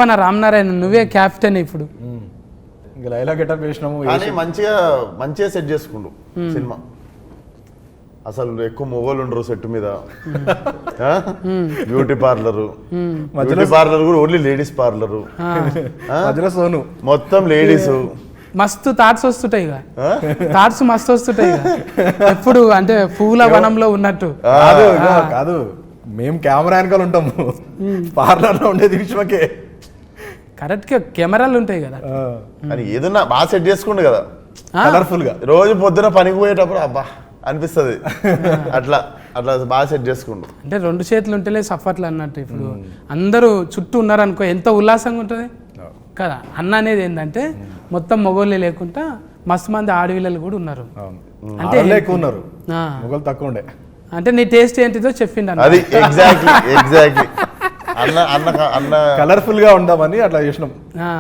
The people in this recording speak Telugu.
చెప్పనా రామనారాయణ నువ్వే క్యాప్టెన్ ఇప్పుడు. ఇంకా లైలా గెటప్ వేసినాము. కానీ మంచిగా సెట్ చేసుకుండు సినిమా. అసలు ఎక్కువ మొగోళ్ళు ఉండరు సెట్ మీద. బ్యూటీ పార్లర్ కూడా ఓన్లీ లేడీస్ పార్లర్. మధ్యలో సోను మొత్తం లేడీస్. మస్తు థాట్స్ వస్తుంటాయి ఇక, థాట్స్ మస్తు వస్తుంటాయి ఇక ఎప్పుడు అంటే పూల వనంలో ఉన్నట్టు. కాదు మేము కెమెరా వెనకాల ఉంటాము, పార్లర్ లో ఉండేది విశ్వకే. కరెక్ట్ గా కెమెరాలు ఉంటాయి కదా. కానీ ఏదన్నా బాగా సెట్ చేసుకుండు కదా కలర్ఫుల్ గా. రోజు పొద్దున పనికి పోయేటప్పుడు అబ్బా అనిపిస్తుంది. అట్లా అట్లా బాగా సెట్ చేసుకుండు. అంటే 2 చేతులు ఉంటేనే సఫర్లు అన్నట్టు. ఇప్పుడు అందరూ చుట్టూ ఉన్నారనుకో ఎంత ఉల్లాసంగా ఉంటుంది కదా. అన్న అనేది ఏంటంటే మొత్తం మొగోళ్ళే లేకుండా మస్తు మంది ఆడవిల్లలు కూడా ఉన్నారు. అంటే ఎక్కువ ఉన్నారు, మొగోళ్ళు తక్కువ ఉండే. అంటే నీ టేస్ట్ ఏంటిదో చెప్పిండు అది. ఎగ్జాక్ట్లీ అన్న కలర్ఫుల్ గా ఉందామని అట్లా చేసినాం.